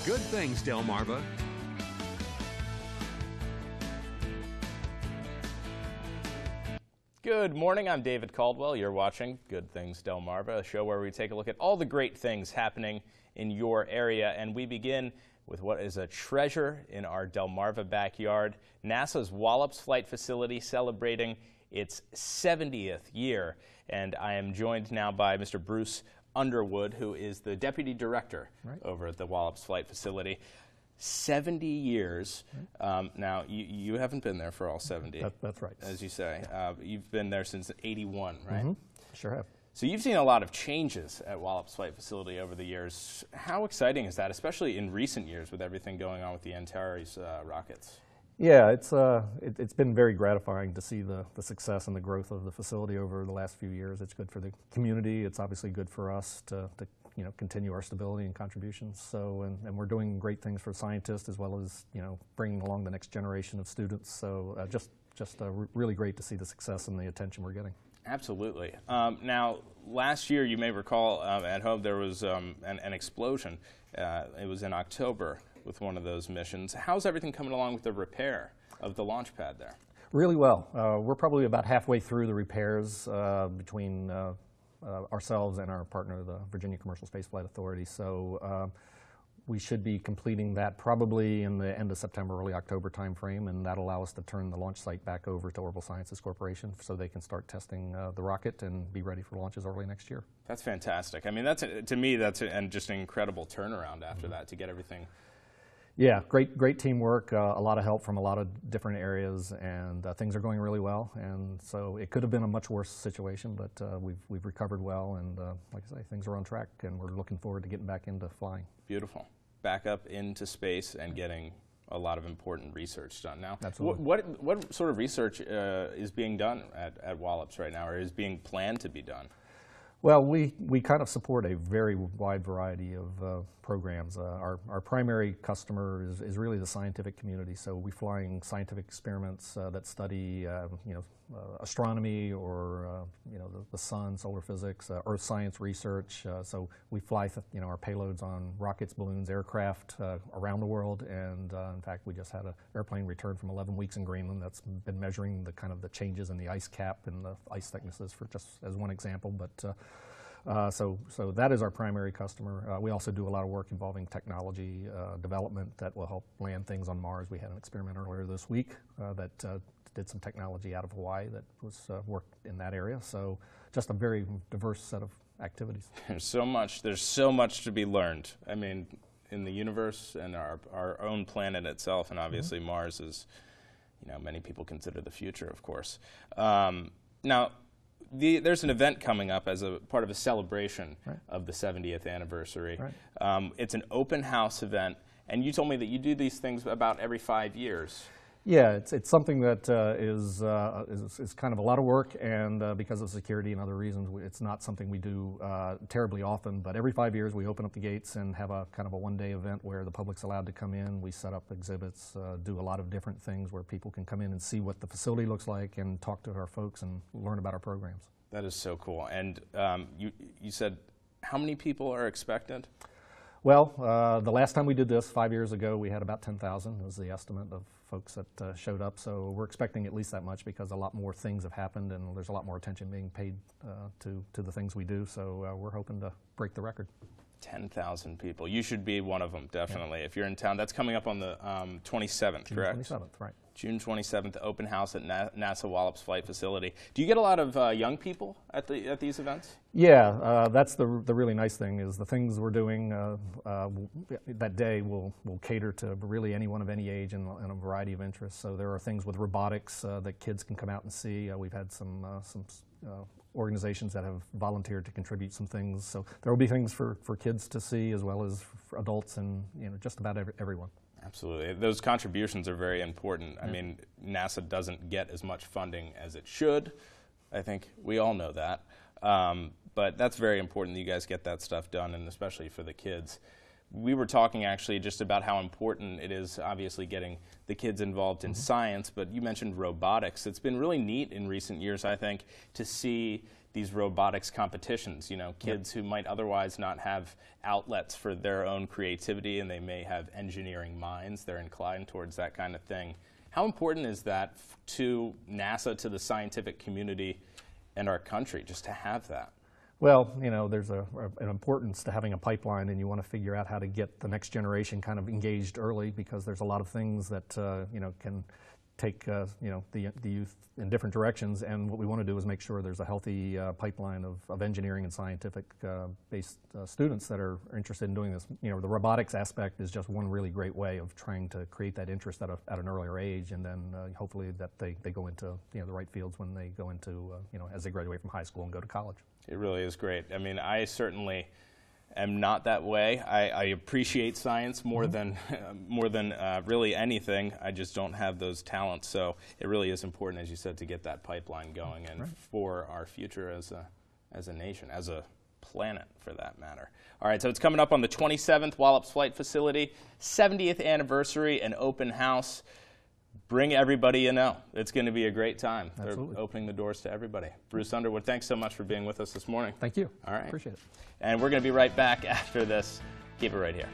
Good Things, Delmarva. Good morning, I'm David Caldwell. You're watching Good Things Delmarva, a show where we take a look at all the great things happening in your area. And we begin with what is a treasure in our Delmarva backyard, NASA's Wallops Flight Facility celebrating its 70th year. And I am joined now by Mr. Bruce Underwood, who is the Deputy Director over at the Wallops Flight Facility. 70 years. Now, you haven't been there for all 70. That's right. As you say. You've been there since '81, right? Mm-hmm. Sure have. So you've seen a lot of changes at Wallops Flight Facility over the years. How exciting is that, especially in recent years with everything going on with the Antares rockets? Yeah, it's been very gratifying to see the success and the growth of the facility over the last few years. It's good for the community. It's obviously good for us to continue our stability and contributions. So, and we're doing great things for scientists as well as, bringing along the next generation of students. So just really great to see the success and the attention we're getting. Absolutely. Now, last year, you may recall at home there was an explosion. It was in October with one of those missions. How's everything coming along with the repair of the launch pad there? Really well. We're probably about halfway through the repairs between ourselves and our partner, the Virginia Commercial Spaceflight Authority. So we should be completing that probably in the end of September, early October timeframe, and that'll allow us to turn the launch site back over to Orbital Sciences Corporation so they can start testing the rocket and be ready for launches early next year. That's fantastic. I mean, to me, that's just an incredible turnaround after that to get everything. Yeah, great teamwork, a lot of help from a lot of different areas, and things are going really well. And so it could have been a much worse situation, but we've recovered well, and like I say, things are on track, and we're looking forward to getting back into flying. Beautiful. Back up into space and getting a lot of important research done. Now, absolutely. What sort of research is being done at Wallops right now, or is being planned to be done? Well, we kind of support a very wide variety of programs. Our primary customer is really the scientific community. So we're flying scientific experiments that study, astronomy or the sun, solar physics, earth science research. So we fly our payloads on rockets, balloons, aircraft around the world. And in fact, we just had an airplane return from 11 weeks in Greenland that's been measuring the changes in the ice cap and the ice thicknesses, for just as one example. But so that is our primary customer. We also do a lot of work involving technology development that will help land things on Mars. We had an experiment earlier this week that did some technology out of Hawaii that was worked in that area. So just a very diverse set of activities. There's so much to be learned. I mean, in the universe and our own planet itself, and obviously Mars is, many people consider the future, of course. Now, there's an event coming up as a part of a celebration of the 70th anniversary. It's an open house event, and you told me that you do these things about every 5 years. Yeah, it's something that is kind of a lot of work, and because of security and other reasons, it's not something we do terribly often. But every 5 years, we open up the gates and have a kind of a one-day event where the public's allowed to come in. We set up exhibits, do a lot of different things where people can come in and see what the facility looks like and talk to our folks and learn about our programs. That is so cool. And you said how many people are expected? Well, the last time we did this 5 years ago, we had about 10,000 was the estimate of folks that showed up. So we're expecting at least that much because a lot more things have happened and there's a lot more attention being paid to the things we do. So we're hoping to break the record. 10,000 people. You should be one of them, definitely. Yeah. If you're in town, that's coming up on the 27th, June correct? 27th, right. June 27th, open house at NASA Wallops Flight Facility. Do you get a lot of young people at these events? Yeah, that's the really nice thing is the things we're doing that day will cater to really anyone of any age and a variety of interests. So there are things with robotics that kids can come out and see. We've had some organizations that have volunteered to contribute some things. So there will be things for kids to see as well as for adults and just about everyone. Absolutely. Those contributions are very important. I mean, NASA doesn't get as much funding as it should. I think we all know that. But that's very important that you guys get that stuff done, and especially for the kids. We were talking actually just about how important it is, obviously, getting the kids involved in science, but you mentioned robotics. It's been really neat in recent years, I think, to see these robotics competitions. You know, kids who might otherwise not have outlets for their own creativity, and they may have engineering minds, they're inclined towards that kind of thing. How important is that to NASA, to the scientific community, and our country, just to have that? Well, you know, there's an importance to having a pipeline, and you want to figure out how to get the next generation kind of engaged early, because there's a lot of things that you know, can take you know, the youth in different directions. And what we want to do is make sure there's a healthy pipeline of engineering and scientific based students that are interested in doing this. You know, the robotics aspect is just one really great way of trying to create that interest at an earlier age, and then hopefully that they go into, you know, the right fields when they go into you know, as they graduate from high school and go to college. It really is great. I mean, I certainly am not that way. I appreciate science more than really anything. I just don't have those talents. So it really is important, as you said, to get that pipeline going, and for our future as a nation, as a planet, for that matter. All right, so it's coming up on the 27th, Wallops Flight Facility, 70th anniversary and open house. Bring everybody you know. It's going to be a great time. Absolutely. They're opening the doors to everybody. Bruce Underwood, thanks so much for being with us this morning. Thank you. All right. Appreciate it. And we're going to be right back after this. Keep it right here.